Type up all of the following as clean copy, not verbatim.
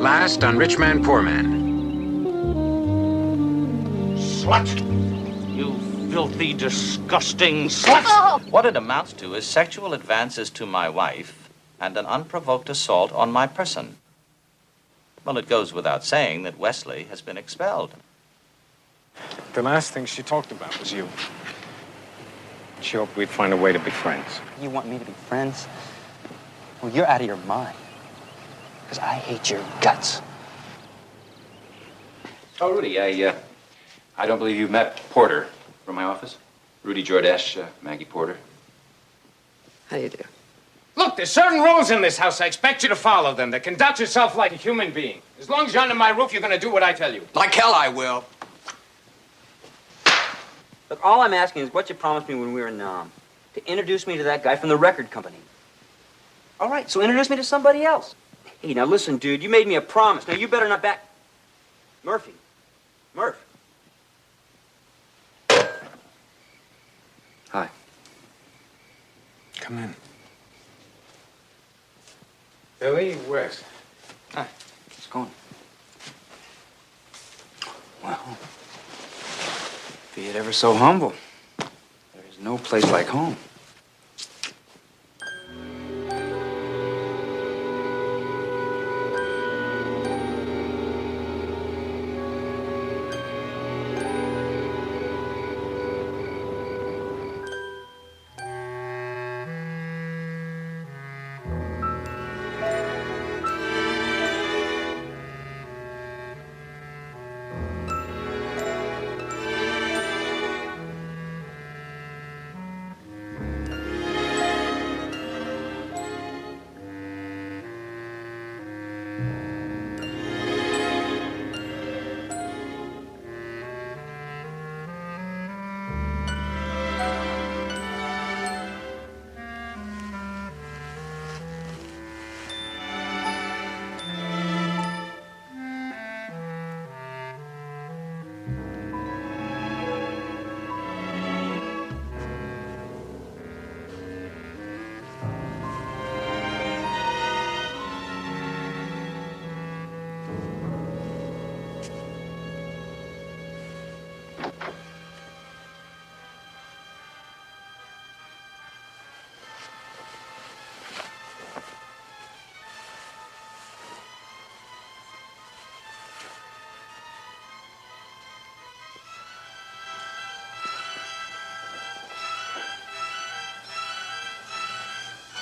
last on Rich Man, Poor Man. Slut! You filthy, disgusting slut! Oh. What it amounts to is sexual advances to my wife and an unprovoked assault on my person. Well, it goes without saying that Wesley has been expelled. The last thing she talked about was you. She hoped we'd find a way to be friends. You want me to be friends? Well, you're out of your mind. Because I hate your guts. Oh, Rudy, I don't believe you met Porter from my office. Rudy Jordache, Maggie Porter. How do you do? Look, there's certain rules in this house. I expect you to follow them. To conduct yourself like a human being. As long as you're under my roof, you're gonna do what I tell you. Like hell I will. Look, all I'm asking is what you promised me when we were in Nam. To introduce me to that guy from the record company. All right, so introduce me to somebody else. Hey, now listen, dude, you made me a promise. Now you better not back... Murphy. Murph. Hi. Come in. Billy West. Hi. How's it going? Well, be it ever so humble, there is no place like home.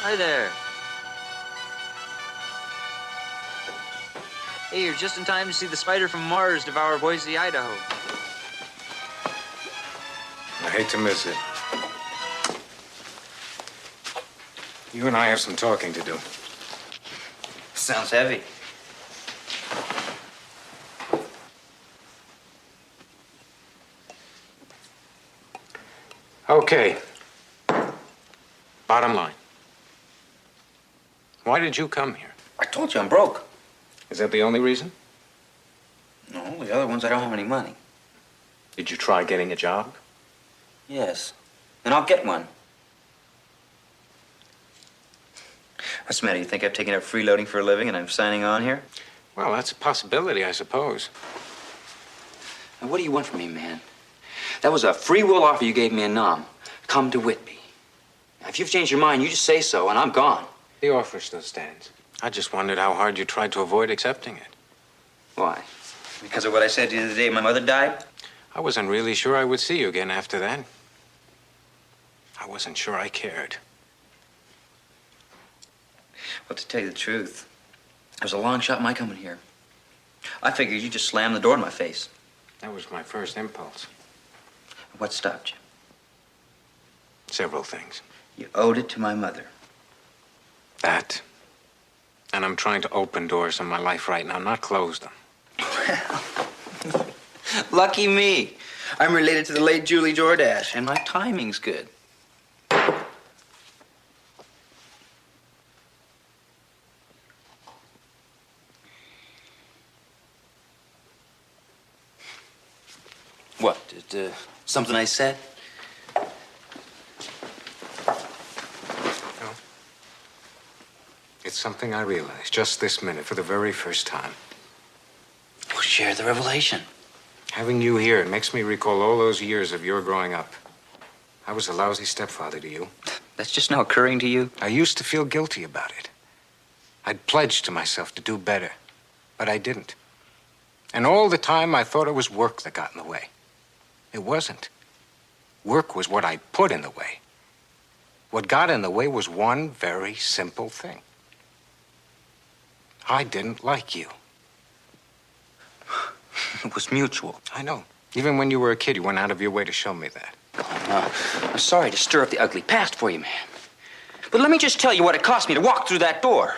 Hi there. Hey, you're just in time to see the spider from Mars devour Boise, Idaho. I hate to miss it. You and I have some talking to do. Sounds heavy. Okay. Bottom line. Why did you come here? I told you I'm broke. Is that the only reason? No, the other ones I don't have any money. Did you try getting a job? Yes. And I'll get one. What's the matter? You think I've taken up freeloading for a living and I'm signing on here? Well, that's a possibility, I suppose. Now, what do you want from me, man? That was a free will offer you gave me in Nam. Come to Whitby. Now, if you've changed your mind, you just say so, and I'm gone. The offer still stands. I just wondered how hard you tried to avoid accepting it. Why? Because of what I said to you the other day my mother died? I wasn't really sure I would see you again after that. I wasn't sure I cared. Well, to tell you the truth, it was a long shot my coming here. I figured you just slammed the door in my face. That was my first impulse. What stopped you? Several things. You owed it to my mother. That. And I'm trying to open doors in my life right now, not close them. Lucky me. I'm related to the late Julie Jordache, and my timing's good. What? Something I said? No. It's something I realized just this minute for the very first time. share the revelation. Having you here, it makes me recall all those years of your growing up. I was a lousy stepfather to you. That's just now occurring to you? I used to feel guilty about it. I'd pledged to myself to do better, but I didn't. And all the time, I thought it was work that got in the way. It wasn't. Work was what I put in the way. What got in the way was one very simple thing. I didn't like you. It was mutual. I know. Even when you were a kid, you went out of your way to show me that. I'm sorry to stir up the ugly past for you, man. But let me just tell you what it cost me to walk through that door.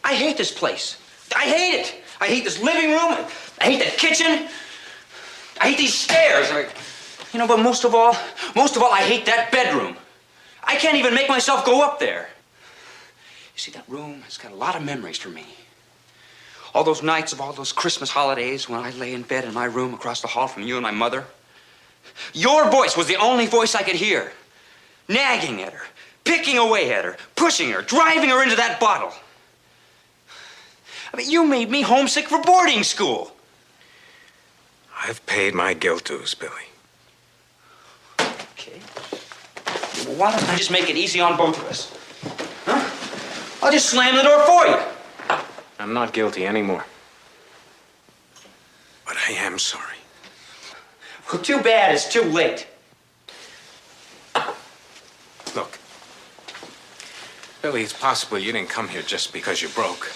I hate this place. I hate it. I hate this living room. I hate that kitchen. I hate these stairs. You know, but most of all, I hate that bedroom. I can't even make myself go up there. You see, that room has got a lot of memories for me. All those nights of all those Christmas holidays when I lay in bed in my room across the hall from you and my mother. Your voice was the only voice I could hear. Nagging at her, picking away at her, pushing her, driving her into that bottle. I mean, you made me homesick for boarding school. I've paid my guilt dues, Billy. Okay. Well, why don't I just make it easy on both of us? Huh? I'll just slam the door for you. I'm not guilty anymore. But I am sorry. Well, too bad it's too late. Look, Billy, it's possible you didn't come here just because you're broke.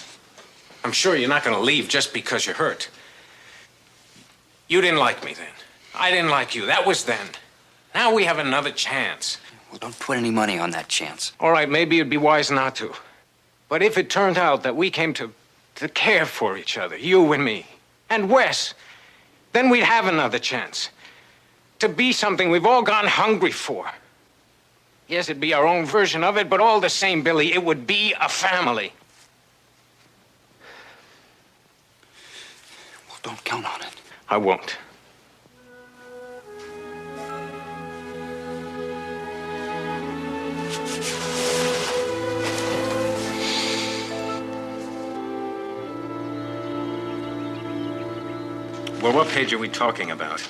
I'm sure you're not going to leave just because you're hurt. You didn't like me then. I didn't like you. That was then. Now we have another chance. Well, don't put any money on that chance. All right, maybe it'd be wise not to. But if it turned out that we came to care for each other, you and me, and Wes, then we'd have another chance. To be something we've all gone hungry for. Yes, it'd be our own version of it, but all the same, Billy, it would be a family. Well, don't count on it. I won't. Well, what page are we talking about?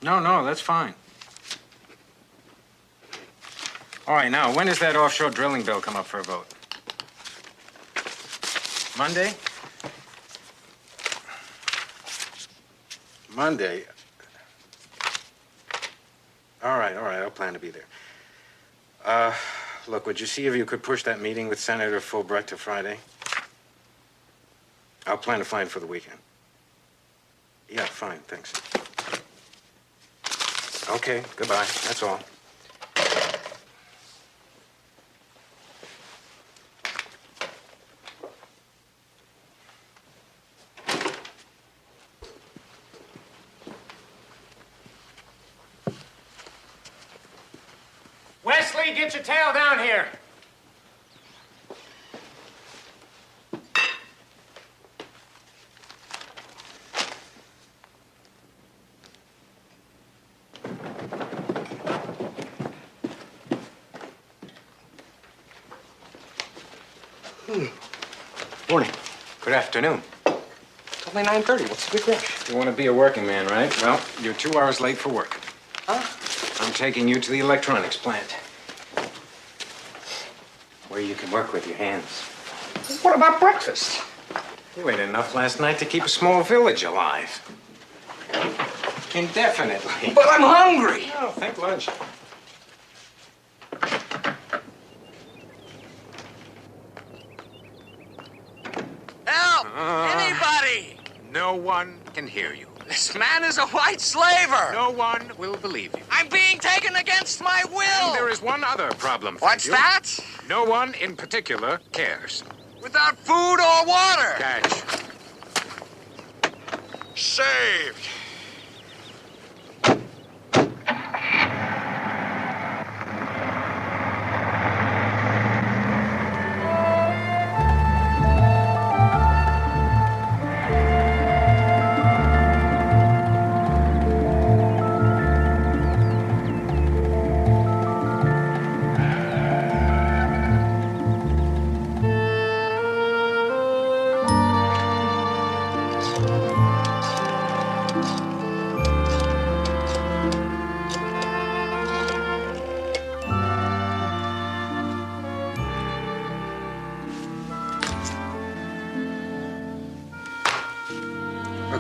No, that's fine. All right, now, when does that offshore drilling bill come up for a vote? Monday? Monday? All right, I'll plan to be there. Look, would you see if you could push that meeting with Senator Fulbright to Friday? I'll plan to fly in for the weekend. Yeah, fine, thanks. Okay, goodbye, that's all. Wesley, get your tail down here. Morning. Good afternoon. It's only 9:30. What's the big rush? You want to be a working man, right? Well, you're 2 hours late for work. Huh? I'm taking you to the electronics plant. Where you can work with your hands. What about breakfast? You ate enough last night to keep a small village alive. Indefinitely. But I'm hungry. Oh, think lunch. Help! Anybody! No one can hear you. This man is a white slaver! No one will believe you. I'm being taken against my will! And there is one other problem. What's Fangio. that? No one in particular cares. Without food or water! Catch. Saved!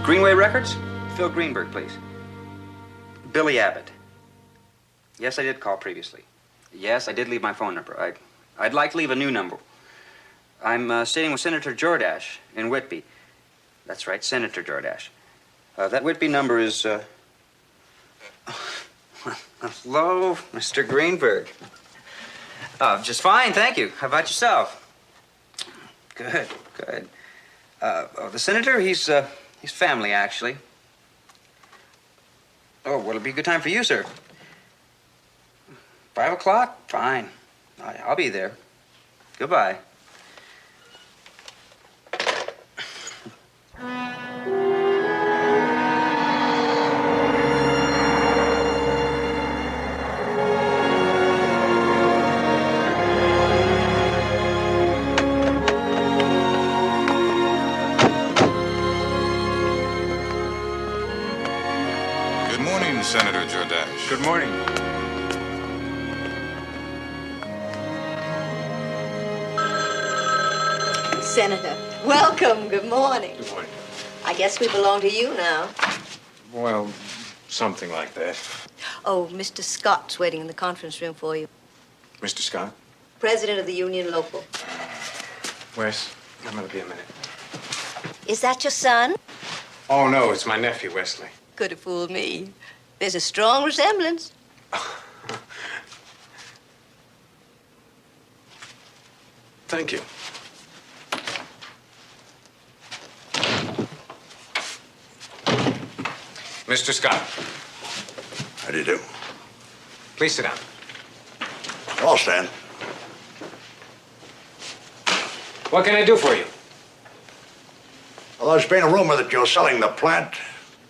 Greenway Records? Phil Greenberg, please. Billy Abbott. Yes, I did call previously. Yes, I did leave my phone number. I'd like to leave a new number. I'm staying with Senator Jordache in Whitby. That's right, Senator Jordache. That Whitby number is, Hello, Mr. Greenberg. Just fine, thank you. How about yourself? Good, good. The senator, he's family, actually. Oh, well, it'll be a good time for you, sir. 5 o'clock? Fine. I'll be there. Goodbye. Good morning, Senator Jordache. Good morning. Senator, welcome. Good morning. Good morning. I guess we belong to you now. Well, something like that. Oh, Mr. Scott's waiting in the conference room for you. Mr. Scott? President of the Union Local. Wes, I'm gonna be a minute. Is that your son? Oh, no, it's my nephew, Wesley. Could have fooled me. There's a strong resemblance. Thank you. Mr. Scott, How do you do? please sit down. I'll stand. What can I do for you? Well, there's been a rumor that you're selling the plant.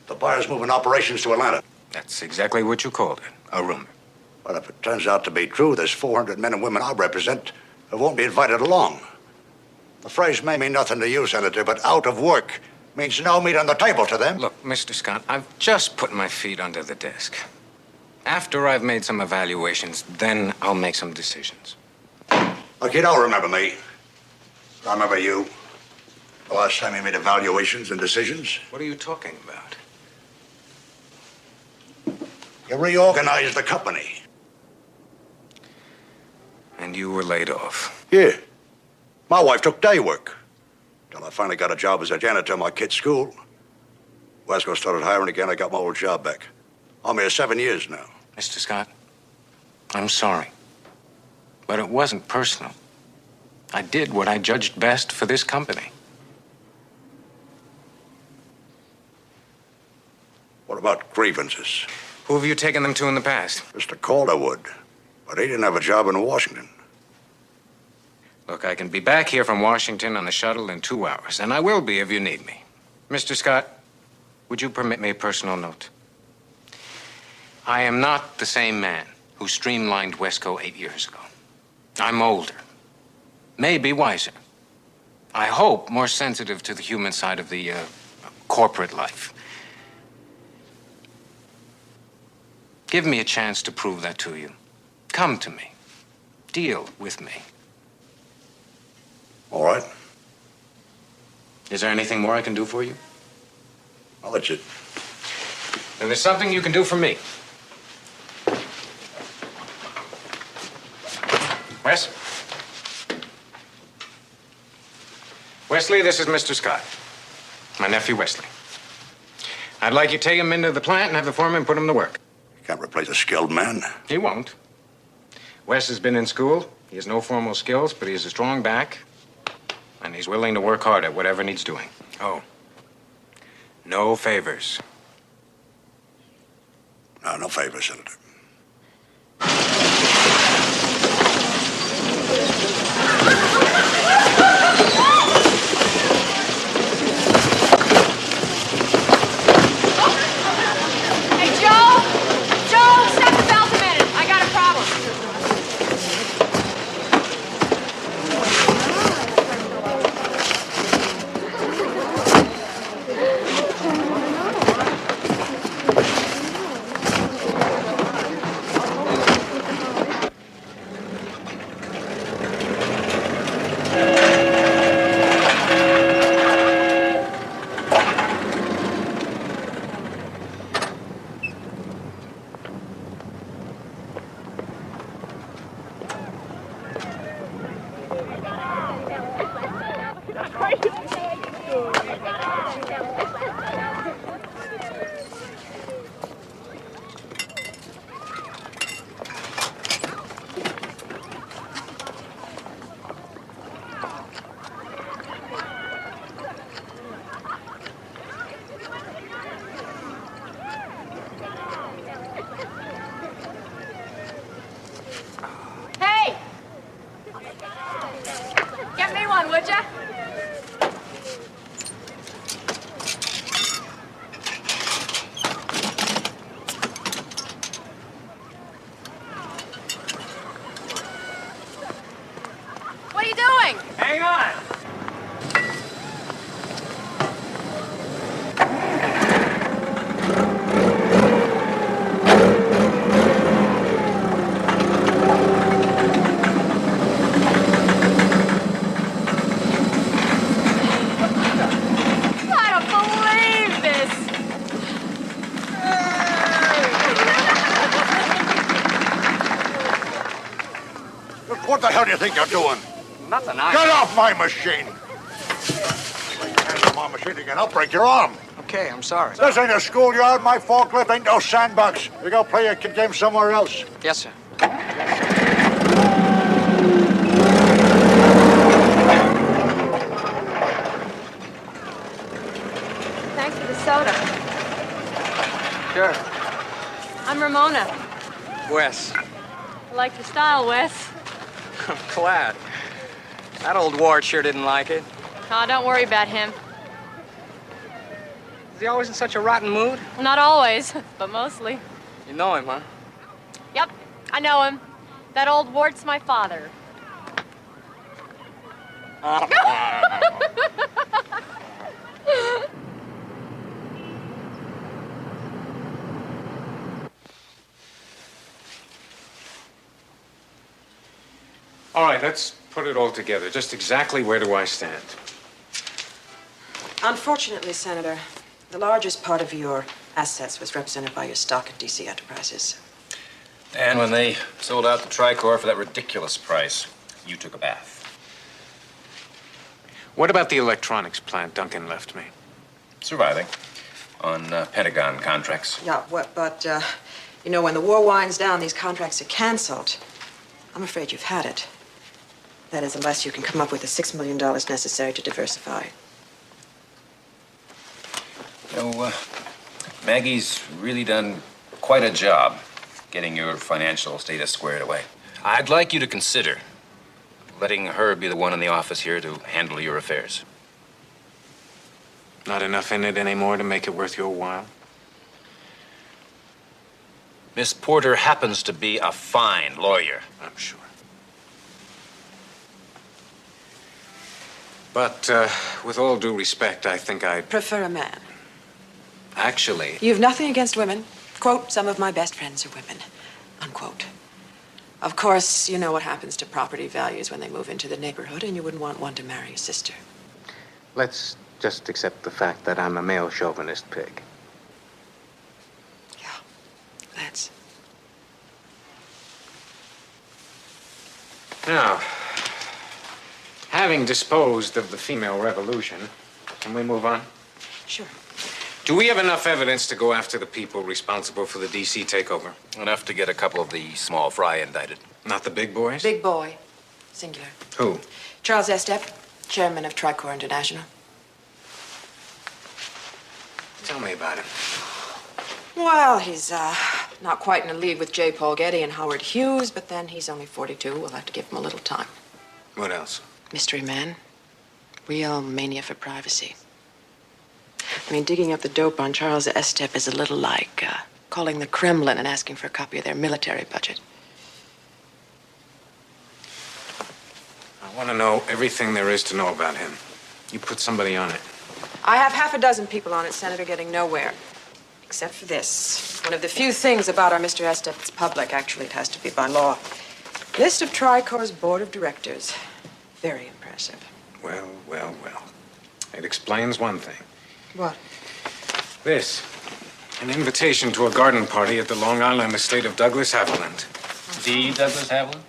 The buyer's moving operations to Atlanta. That's exactly what you called it, a rumor. But if it turns out to be true, there's 400 men and women I represent who won't be invited along. The phrase may mean nothing to you, Senator, but out of work means no meat on the table to them. Look, Mr. Scott, I've just put my feet under the desk. After I've made some evaluations, then I'll make some decisions. Look, you don't remember me. I remember you. The last time you made evaluations and decisions. What are you talking about? You reorganized the company. And you were laid off. Yeah. My wife took day work. Till I finally got a job as a janitor at my kid's school. Wesco started hiring again. I got my old job back. I'm here 7 years now. Mr. Scott, I'm sorry. But it wasn't personal. I did what I judged best for this company. What about grievances? Who have you taken them to in the past? Mr. Calderwood. But he didn't have a job in Washington. Look, I can be back here from Washington on the shuttle in 2 hours, and I will be if you need me. Mr. Scott, would you permit me a personal note? I am not the same man who streamlined Wesco 8 years ago. I'm older, maybe wiser. I hope more sensitive to the human side of the corporate life. Give me a chance to prove that to you. Come to me. Deal with me. All right. Is there anything more I can do for you? I'll let you. Then there's something you can do for me. Wes? Wesley, this is Mr. Scott. My nephew, Wesley. I'd like you to take him into the plant and have the foreman put him to work. You can't replace a skilled man. He won't. Wes has been in school. He has no formal skills, but he has a strong back. And he's willing to work hard at whatever needs doing. Oh. No favors. No favors, Senator. Hey, Joe! Joe, step the belt a minute. I got a problem. Hey! Get me one, would ya? What are you doing? Hang on! I don't believe this. What the hell do you think you're doing? Nothing, Get off my machine! Lay your hands on my machine again, I'll break your arm. Okay, I'm sorry. This ain't a schoolyard. My forklift ain't no sandbox. You go play your kid game somewhere else. Yes, sir. Thanks for the soda. Sure. I'm Ramona. Wes. I like your style, Wes. I'm glad. That old wart sure didn't like it. Oh, don't worry about him. Is he always in such a rotten mood? Well, not always, but mostly. You know him, huh? Yep, I know him. That old wart's my father. All right, let's put it all together. Just exactly where do I stand? Unfortunately, Senator, the largest part of your assets was represented by your stock in DC Enterprises. And when they sold out the Tricor for that ridiculous price, you took a bath. What about the electronics plant Duncan left me? Surviving on Pentagon contracts. Yeah, but you know, when the war winds down, these contracts are canceled. I'm afraid you've had it. That is, unless you can come up with the $6 million necessary to diversify. You know, Maggie's really done quite a job getting your financial status squared away. I'd like you to consider letting her be the one in the office here to handle your affairs. Not enough in it anymore to make it worth your while? Miss Porter happens to be a fine lawyer. I'm sure. But, with all due respect, I think I'd... Prefer a man. Actually... You've nothing against women. Quote, some of my best friends are women. Unquote. Of course, you know what happens to property values when they move into the neighborhood, and you wouldn't want one to marry your sister. Let's just accept the fact that I'm a male chauvinist pig. Yeah, let's. Now, having disposed of the female revolution, can we move on? Sure. Do we have enough evidence to go after the people responsible for the DC takeover? Enough to get a couple of the small fry indicted. Not the big boys? Big boy. Singular. Who? Charles Estep, chairman of Tricor International. Tell me about him. Well, he's not quite in a league with J. Paul Getty and Howard Hughes, but then he's only 42. We'll have to give him a little time. What else? Mystery man. Real mania for privacy. I mean, digging up the dope on Charles Estep is a little like calling the Kremlin and asking for a copy of their military budget. I want to know everything there is to know about him. You put somebody on it. I have half a dozen people on it, Senator, getting nowhere. Except for this. One of the few things about our Mr. Estep that's public. Actually, it has to be by law. List of Tricor's board of directors. Very impressive. Well, well, well. It explains one thing. What? This. An invitation to a garden party at the Long Island estate of Douglas Haviland. The Douglas Haviland?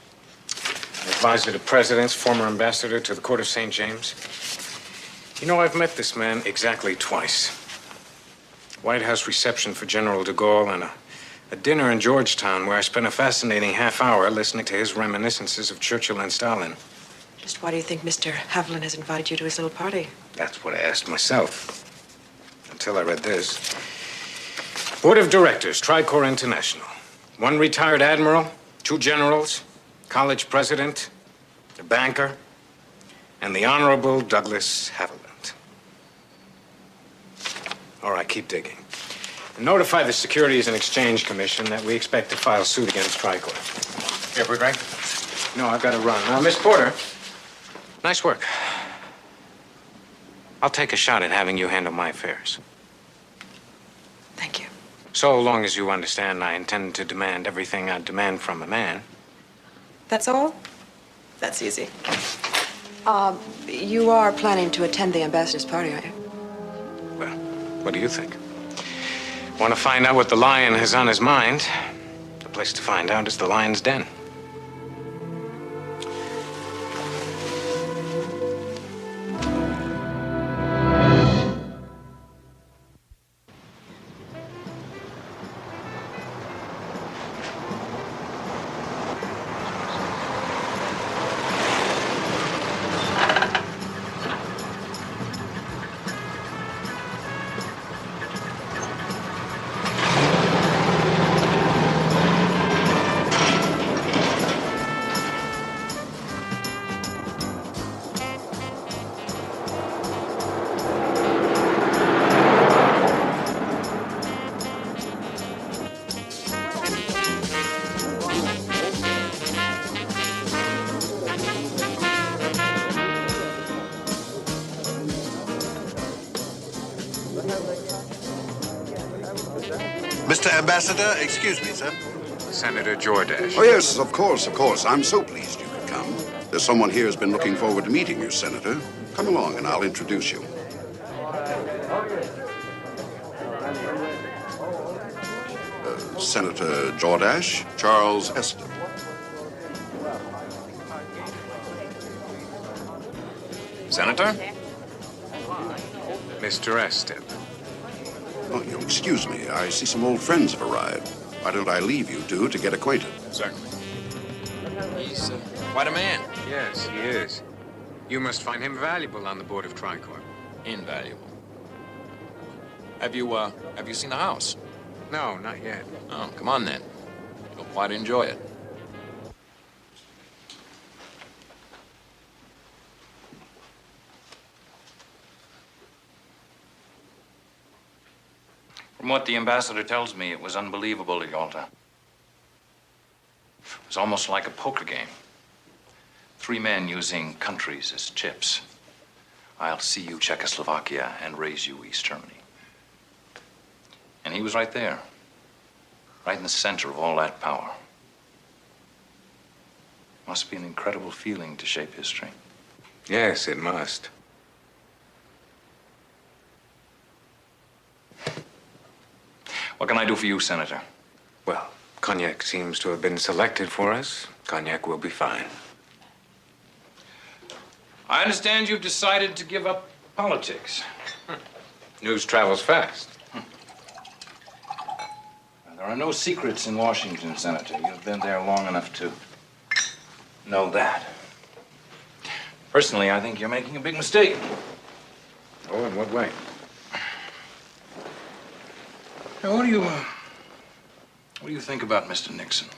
Advisor to presidents, former ambassador to the Court of St. James. You know, I've met this man exactly twice. White House reception for General de Gaulle and a dinner in Georgetown where I spent a fascinating half hour listening to his reminiscences of Churchill and Stalin. Just why do you think Mr. Haviland has invited you to his little party? That's what I asked myself. Until I read this. Board of Directors, Tricor International. 1 retired admiral, 2 generals, college president, a banker, and the Honorable Douglas Haviland. All right, keep digging. And notify the Securities and Exchange Commission that we expect to file suit against Tricor. Here for a drink? No, I've got to run. Now, Miss Porter, nice work. I'll take a shot at having you handle my affairs. Thank you. So long as you understand I intend to demand everything I demand from a man. That's all? That's easy. You are planning to attend the ambassador's party, aren't you? Well, what do you think? Want to find out what the lion has on his mind? The place to find out is the lion's den. Mr. Ambassador, excuse me, sir. Senator Jordache. Oh, yes, of course, of course. I'm so pleased you could come. There's someone here who's been looking forward to meeting you, Senator. Come along and I'll introduce you. Senator Jordache, Charles Estep. Senator? Mr. Estep. Oh, you'll excuse me. I see some old friends have arrived. Why don't I leave you two to get acquainted? Certainly. He's quite a man. Yes, he is. You must find him valuable on the board of Tricor. Invaluable. Have you seen the house? No, not yet. Oh, come on then. You'll quite enjoy it. From what the ambassador tells me, it was unbelievable at Yalta. It was almost like a poker game. 3 men using countries as chips. I'll see you Czechoslovakia and raise you East Germany. And he was right there, right in the center of all that power. Must be an incredible feeling to shape history. Yes, it must. What can I do for you, Senator? Well, cognac seems to have been selected for us. Cognac will be fine. I understand you've decided to give up politics. News travels fast. There are no secrets in Washington, Senator. You've been there long enough to know that. Personally, I think you're making a big mistake. Oh, in what way? Now, what do you think about Mr. Nixon?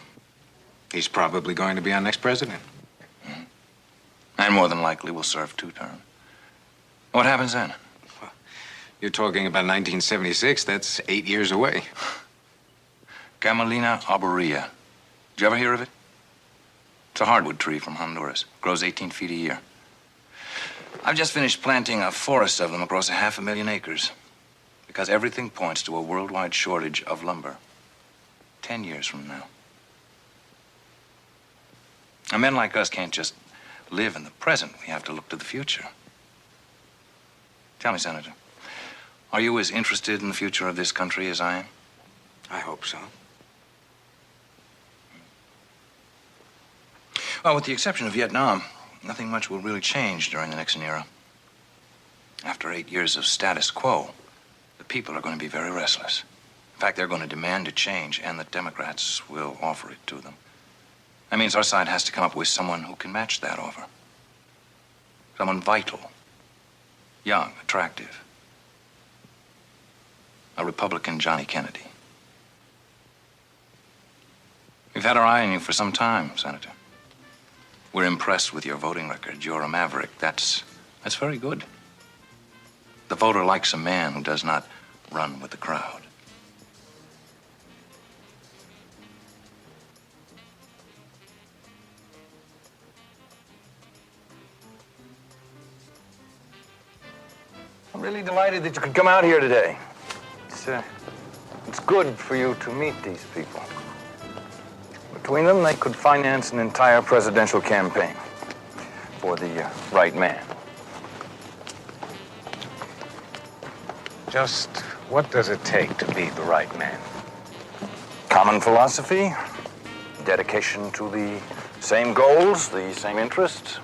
He's probably going to be our next president. And more than likely will serve 2 terms. What happens then? Well, you're talking about 1976. That's 8 years away. Camelina arborea. Did you ever hear of it? It's a hardwood tree from Honduras. Grows 18 feet a year. I've just finished planting a forest of them across 500,000 acres. Because everything points to a worldwide shortage of lumber. 10 years from now. Now, men like us can't just live in the present. We have to look to the future. Tell me, Senator, are you as interested in the future of this country as I am? I hope so. Well, with the exception of Vietnam, nothing much will really change during the Nixon era. After 8 years of status quo, the people are going to be very restless. In fact, they're going to demand a change, and the Democrats will offer it to them. That means our side has to come up with someone who can match that offer. Someone vital, young, attractive. A Republican Johnny Kennedy. We've had our eye on you for some time, Senator. We're impressed with your voting record. You're a maverick. That's very good. The voter likes a man who does not run with the crowd. I'm really delighted that you could come out here today. It's good for you to meet these people. Between them, they could finance an entire presidential campaign for the right man. Just what does it take to be the right man? Common philosophy, dedication to the same goals, the same interests.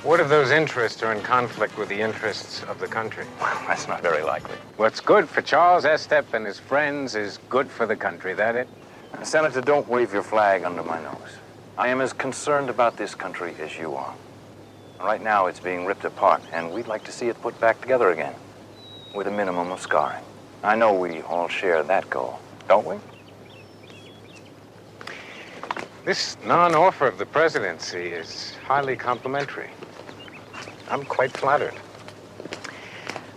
What if those interests are in conflict with the interests of the country? Well, that's not very likely. What's good for Charles Estep and his friends is good for the country, that it? Senator, don't wave your flag under my nose. I am as concerned about this country as you are. Right now, it's being ripped apart, and we'd like to see it put back together again, with a minimum of scarring. I know we all share that goal, don't we? This non-offer of the presidency is highly complimentary. I'm quite flattered.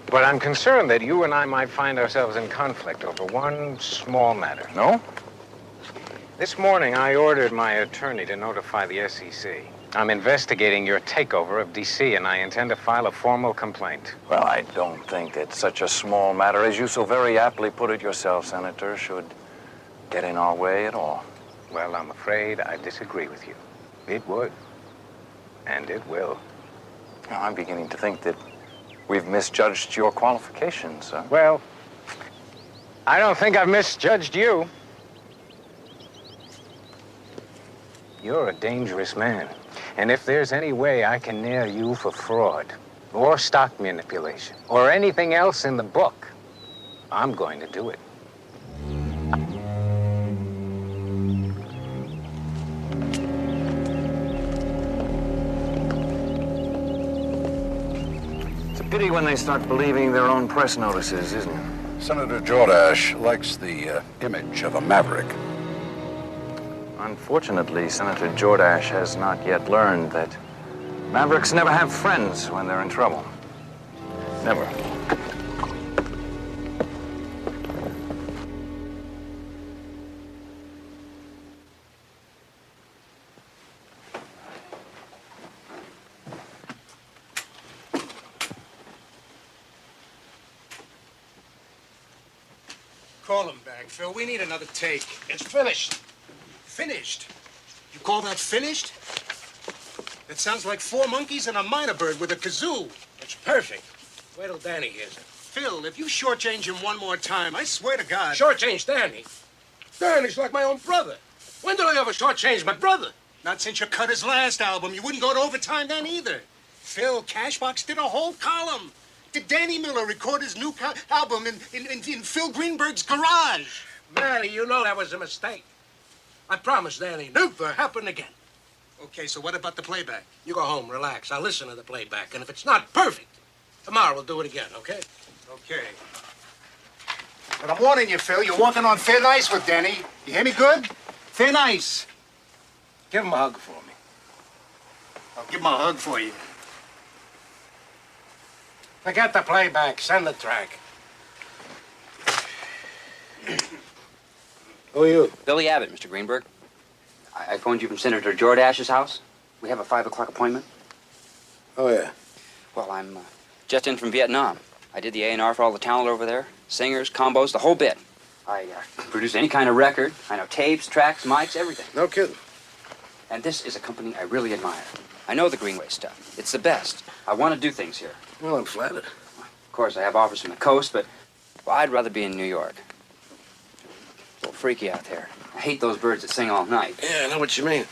But I'm concerned that you and I might find ourselves in conflict over one small matter. No? This morning, I ordered my attorney to notify the SEC. I'm investigating your takeover of D.C., and I intend to file a formal complaint. Well, I don't think that such a small matter, as you so very aptly put it yourself, Senator, should get in our way at all. Well, I'm afraid I disagree with you. It would. And it will. Now, I'm beginning to think that we've misjudged your qualifications, sir. Well, I don't think I've misjudged you. You're a dangerous man. And if there's any way I can nail you for fraud, or stock manipulation, or anything else in the book, I'm going to do it. It's a pity when they start believing their own press notices, isn't it? Senator Jordache likes the image of a maverick. Unfortunately, Senator Jordache has not yet learned that mavericks never have friends when they're in trouble. Never. Call him back, Phil. We need another take. It's finished. Finished? You call that finished? It sounds like 4 monkeys and a minor bird with a kazoo. It's perfect. Wait till Danny hears it. Phil, if you shortchange him one more time, I swear to God. Shortchange Danny? Danny's like my own brother. When did I ever shortchange my brother? Not since you cut his last album. You wouldn't go to overtime then either. Phil, Cashbox did a whole column. Did Danny Miller record his new album in Phil Greenberg's garage? Manny, you know that was a mistake. I promise, Danny, never happen again. Okay, so what about the playback? You go home, relax. I'll listen to the playback, and if it's not perfect, tomorrow we'll do it again, okay? Okay. But I'm warning you, Phil, you're walking on thin ice with Danny. You hear me good? Thin ice. Give him a hug for me. I'll give him a hug for you. Forget the playback. Send the track. Who are you? Billy Abbott, Mr. Greenberg. I phoned you from Senator Jordache's house. We have a 5 o'clock appointment. Oh, yeah. Well, I'm just in from Vietnam. I did the A&R for all the talent over there. Singers, combos, the whole bit. I produce any kind of record. I know tapes, tracks, mics, everything. No kidding. And this is a company I really admire. I know the Greenway stuff. It's the best. I want to do things here. Well, I'm flattered. Of course, I have offers from the coast, but well, I'd rather be in New York. It's a little freaky out there. I hate those birds that sing all night. Yeah, I know what you mean.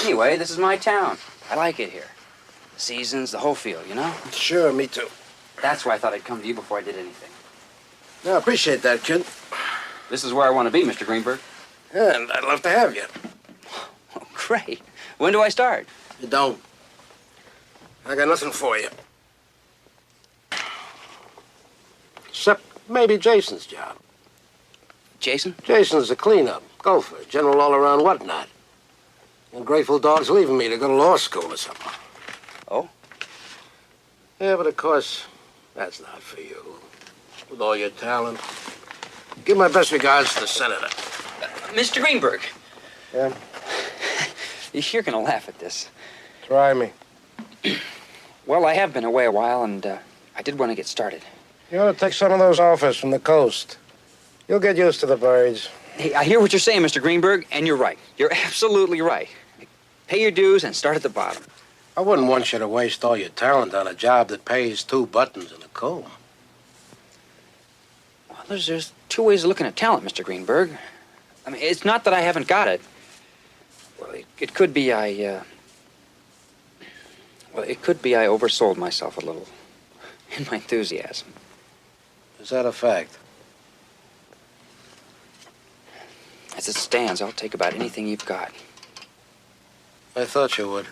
Anyway, this is my town. I like it here. seasons, the whole field, you know? Sure, me too. That's why I thought I'd come to you before I did anything. Yeah, I appreciate that, kid. This is where I want to be, Mr. Greenberg. Yeah, and I'd love to have you. Oh, great. When do I start? You don't. I got nothing for you. Except maybe Jason's job. Jason? Jason's a cleanup, gopher, general all-around whatnot. And Grateful Dog's leaving me to go to law school or something. Oh? Yeah, but of course, that's not for you. With all your talent. Give my best regards to the senator. Mr. Greenberg. Yeah? You're gonna laugh at this. Try me. Well, I have been away a while, and I did want to get started. You ought to take some of those offers from the coast. You'll get used to the birds. Hey, I hear what you're saying, Mr. Greenberg, and you're right. You're absolutely right. Pay your dues and start at the bottom. I wouldn't want you to waste all your talent on a job that pays 2 buttons and a comb. Well, there's 2 ways of looking at talent, Mr. Greenberg. I mean, it's not that I haven't got it. Well, it could be I oversold myself a little in my enthusiasm. Is that a fact? As it stands, I'll take about anything you've got. I thought you would.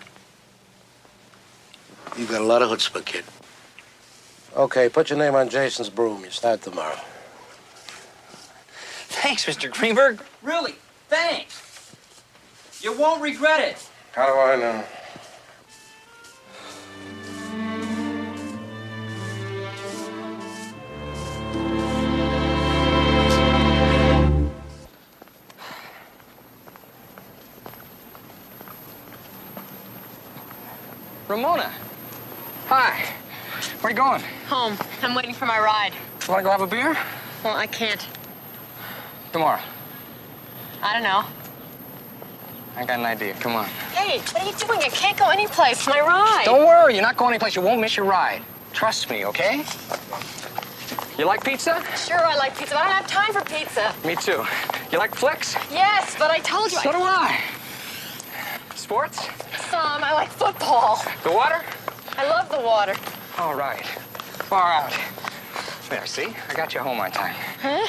You got a lot of chutzpah, kid. Okay, put your name on Jason's broom. You start tomorrow. Thanks, Mr. Greenberg. Really, thanks. You won't regret it. How do I know? Ramona. Hi. Where you going? Home. I'm waiting for my ride. Want to go have a beer? Well, I can't. Tomorrow. I don't know. I got an idea. Come on. Hey, what are you doing? I can't go anyplace. My ride. Don't worry. You're not going anyplace. You won't miss your ride. Trust me, okay? You like pizza? Sure, I like pizza, but I don't have time for pizza. Me too. You like flicks? Yes, but I told you. So do I. Sports? Some. I like football. The water? I love the water. All right. Far out. There, see? I got you home on time. Huh?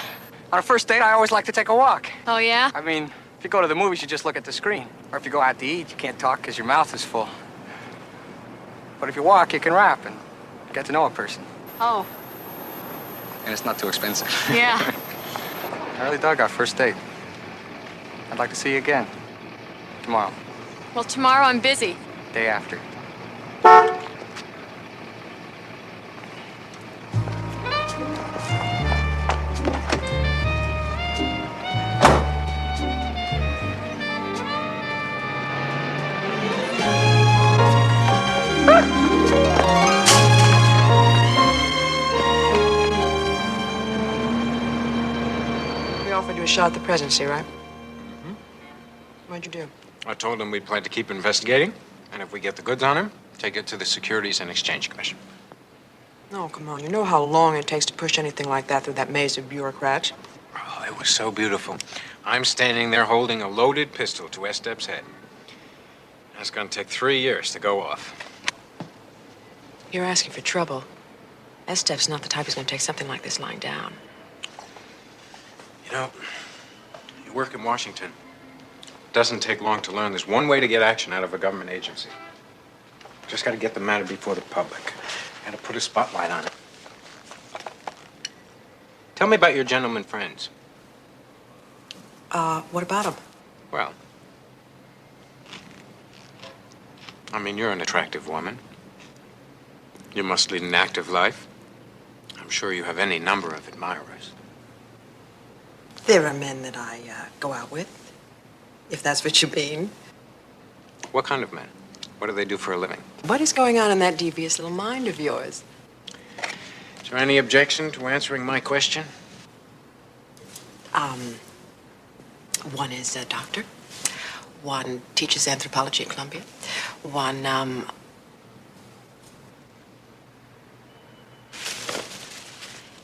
On a first date, I always like to take a walk. Oh, yeah? I mean, if you go to the movies, you just look at the screen. Or if you go out to eat, you can't talk because your mouth is full. But if you walk, you can rap and get to know a person. Oh. And it's not too expensive. Yeah. I really dug our first date. I'd like to see you again. Tomorrow. Well, tomorrow I'm busy. Day after. We offered you a shot at the presidency, right? Mm-hmm. What'd you do? I told him we plan to keep investigating, and if we get the goods on him, take it to the Securities and Exchange Commission. No, come on. You know how long it takes to push anything like that through that maze of bureaucrats. Oh, it was so beautiful. I'm standing there holding a loaded pistol to Estep's head. That's gonna take 3 years to go off. You're asking for trouble. Estep's not the type who's going to take something like this lying down. You know, you work in Washington. It doesn't take long to learn there's one way to get action out of a government agency. Just gotta get the matter before the public. Gotta put a spotlight on it. Tell me about your gentleman friends. What about them? Well, I mean, you're an attractive woman. You must lead an active life. I'm sure you have any number of admirers. There are men that I go out with, if that's what you mean. What kind of men? What do they do for a living? What is going on in that devious little mind of yours? Is there any objection to answering my question? One is a doctor. One teaches anthropology at Columbia. One,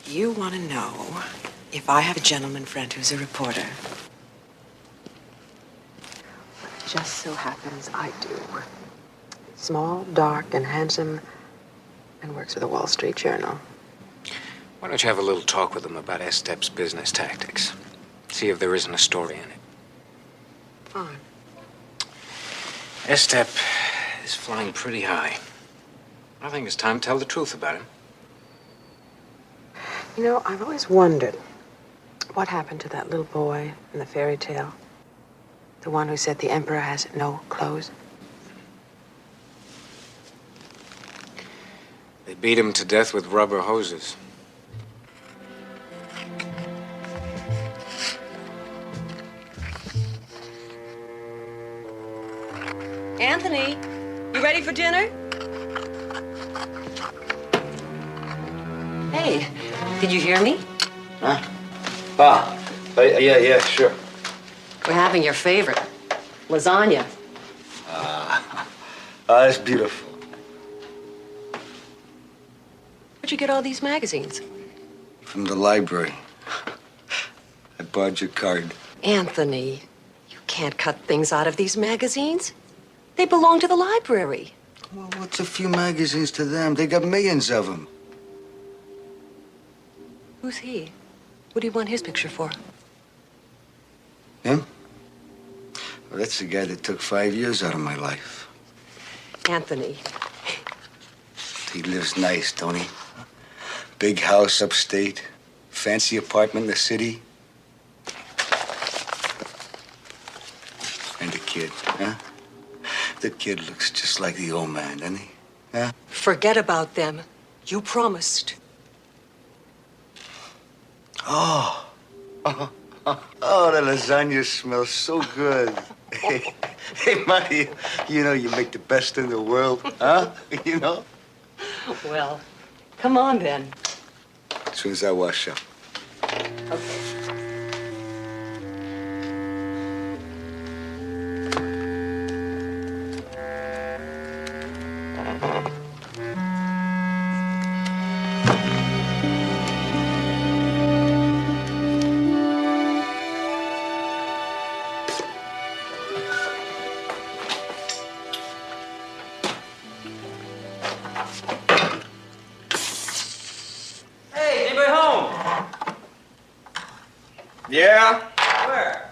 You want to know if I have a gentleman friend who's a reporter? Well, it just so happens I do. Small, dark, and handsome, and works for the Wall Street Journal. Why don't you have a little talk with him about Estep's business tactics? See if there isn't a story in it. Fine. Estep is flying pretty high. I think it's time to tell the truth about him. You know, I've always wondered what happened to that little boy in the fairy tale. The one who said the emperor has no clothes. They beat him to death with rubber hoses. Anthony, you ready for dinner? Hey, did you hear me? Huh? Yeah, sure. We're having your favorite, lasagna. That's beautiful. Where'd you get all these magazines? From the library. I borrowed your card. Anthony, you can't cut things out of these magazines. They belong to the library. Well, what's a few magazines to them? They got millions of them. Who's he? What do you want his picture for? Him? Well, that's the guy that took 5 years out of my life. Anthony. He lives nice, don't he? Big house upstate, fancy apartment in the city. And the kid, huh? The kid looks just like the old man, doesn't he? Huh? Forget about them. You promised. Oh. Oh, the lasagna smells so good. Hey, Marty, you know you make the best in the world, huh? You know? Well, come on then. As soon as I wash up. Okay. Hey, anybody home? Yeah? Where?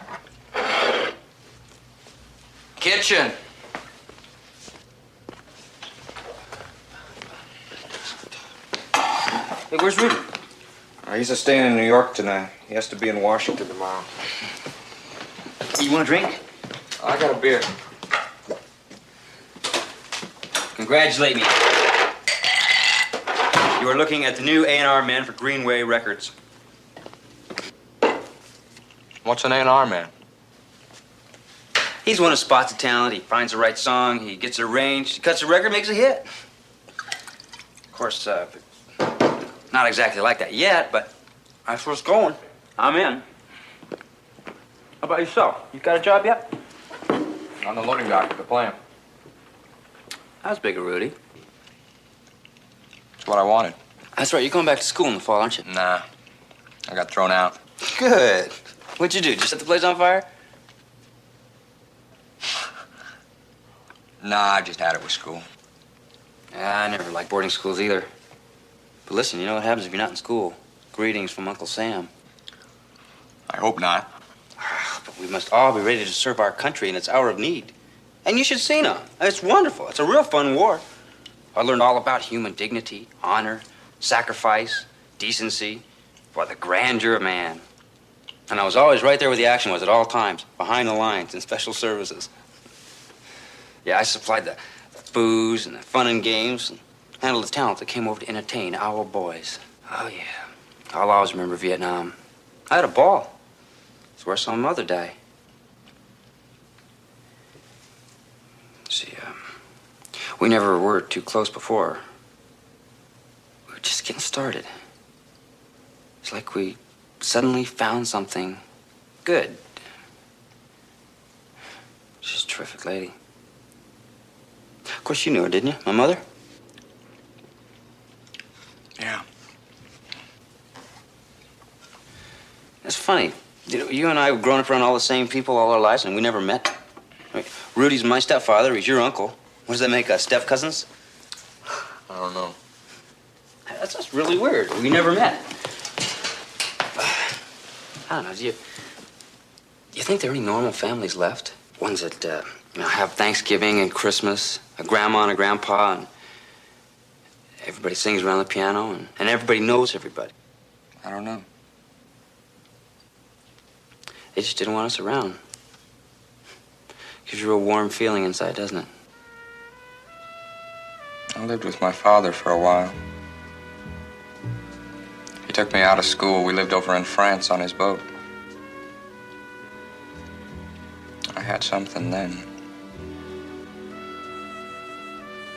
Kitchen. Hey, where's Rudy? He's staying in New York tonight. He has to be in Washington tomorrow. You want a drink? I got a beer. Congratulate me. You are looking at the new A&R man for Greenway Records. What's an A&R man? He's one who spots a talent. He finds the right song. He gets it arranged. He cuts a record, makes a hit. Of course, not exactly like that yet, but that's where it's going. I'm in. How about yourself? You got a job yet? I'm the loading dock at the plant. How's bigger, Rudy? That's what I wanted. That's right. You're going back to school in the fall, aren't you? Nah. I got thrown out. Good. What'd you do? Just set the place on fire? Nah, I just had it with school. Yeah, I never liked boarding schools either. But listen, you know what happens if you're not in school? Greetings from Uncle Sam. I hope not. But we must all be ready to serve our country in its hour of need. And you should see now. It's wonderful. It's a real fun war. I learned all about human dignity, honor, sacrifice, decency, for the grandeur of man. And I was always right there where the action was at all times, behind the lines in special services. Yeah, I supplied the booze and the fun and games and handled the talent that came over to entertain our boys. Oh, yeah. I'll always remember Vietnam. I had a ball. It's where I saw my mother die. See, we never were too close before. We were just getting started. It's like we suddenly found something good. She's a terrific lady. Of course, you knew her, didn't you? My mother? Yeah. It's funny. You and I have grown up around all the same people all our lives, and we never met. I mean, Rudy's my stepfather. He's your uncle. What does that make us, step cousins? I don't know. That's just really weird. We never met. I don't know. Do you think there are any normal families left? Ones that have Thanksgiving and Christmas, a grandma and a grandpa, and everybody sings around the piano, and everybody knows everybody. I don't know. They just didn't want us around. Gives you a warm feeling inside, doesn't it? I lived with my father for a while. He took me out of school. We lived over in France on his boat. I had something then.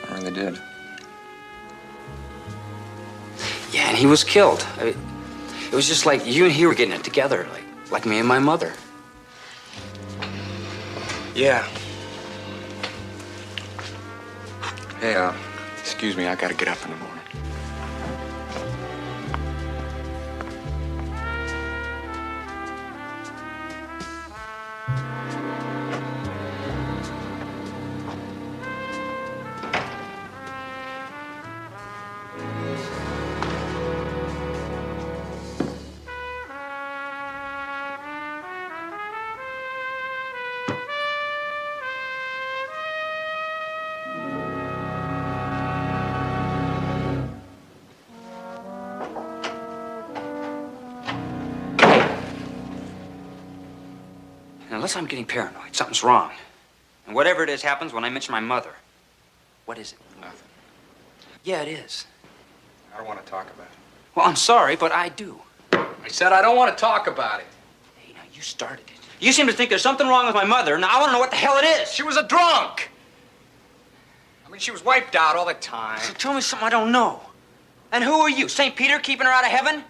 I really did. Yeah, and he was killed. It was just like you and he were getting it together, like me and my mother. Yeah. Hey, excuse me, I gotta get up in the morning. Unless I'm getting paranoid, something's wrong. And whatever it is happens when I mention my mother. What is it? Nothing. Yeah, it is. I don't want to talk about it. Well, I'm sorry, but I do. I said I don't want to talk about it. Hey, now, you started it. You seem to think there's something wrong with my mother. Now, I want to know what the hell it is. She was a drunk. I mean, she was wiped out all the time. So tell me something I don't know. And who are you, St. Peter keeping her out of heaven?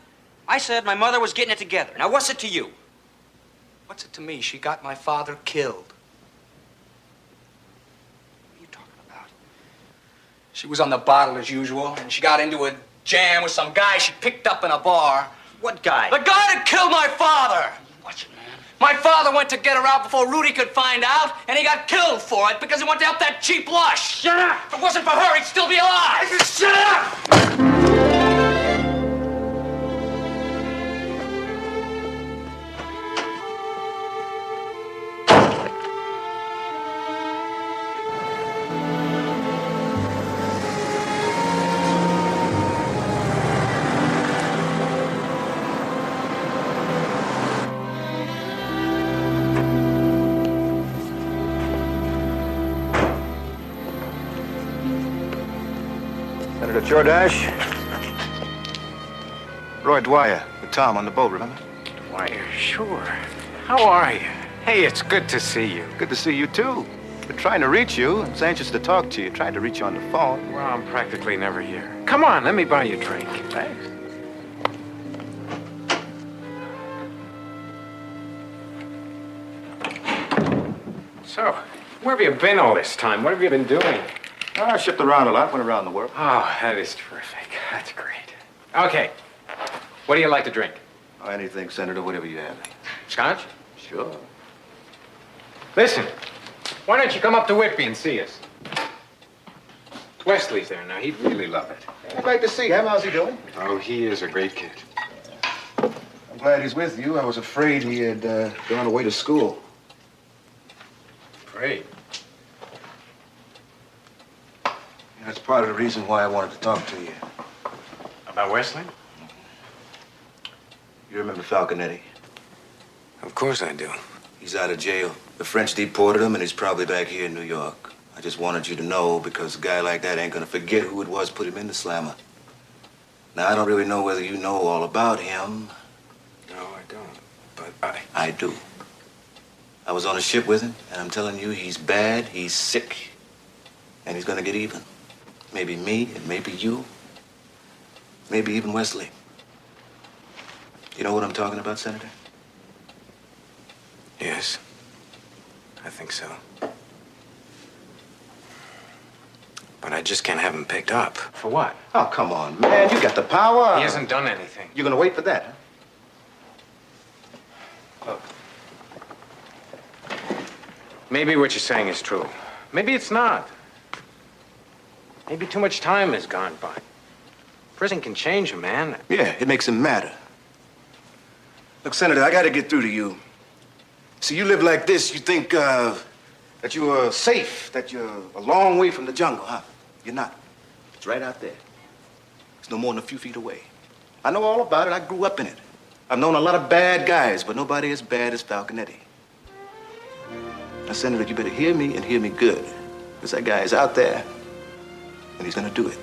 I said my mother was getting it together. Now, what's it to you? What's it to me? She got my father killed. What are you talking about? She was on the bottle as usual, and she got into a jam with some guy she picked up in a bar. What guy? The guy that killed my father! Watch it, man. My father went to get her out before Rudy could find out, and he got killed for it because he wanted to help that cheap lush. Shut up! If it wasn't for her, he'd still be alive. Shut up! Senator Jordache. Roy Dwyer with Tom on the boat, remember? Dwyer, sure. How are you? Hey, it's good to see you. Good to see you, too. Been trying to reach you. I was anxious to talk to you. Tried to reach you on the phone. Well, I'm practically never here. Come on, let me buy you a drink. Thanks. So, where have you been all this time? What have you been doing? Oh, I shipped around a lot, went around the world. Oh, that is terrific. That's great. Okay. What do you like to drink? Oh, anything, Senator, whatever you have. Scotch? Sure. Listen, why don't you come up to Whitby and see us? Wesley's there now. He'd really love it. I'd like to see him. How's he doing? Oh, he is a great kid. I'm glad he's with you. I was afraid he had gone away to school. Great. That's part of the reason why I wanted to talk to you. About Wesley? You remember Falconetti? Of course I do. He's out of jail. The French deported him, and he's probably back here in New York. I just wanted you to know, because a guy like that ain't gonna forget who it was put him in the slammer. Now, I don't really know whether you know all about him. No, I don't. But I do. I was on a ship with him, and I'm telling you, he's bad, he's sick, and he's gonna get even. Maybe me, and maybe you. Maybe even Wesley. You know what I'm talking about, Senator? Yes. I think so. But I just can't have him picked up. For what? Oh, come on, man. You got the power. He hasn't done anything. You're gonna wait for that, huh? Look. Maybe what you're saying is true. Maybe it's not. Maybe too much time has gone by. Prison can change a man. Yeah, it makes him madder. Look, Senator, I gotta get through to you. See, you live like this, you think that you are safe, that you're a long way from the jungle, huh? You're not. It's right out there. It's no more than a few feet away. I know all about it. I grew up in it. I've known a lot of bad guys, but nobody as bad as Falconetti. Now, Senator, you better hear me and hear me good. Because that guy is out there, and he's gonna do it.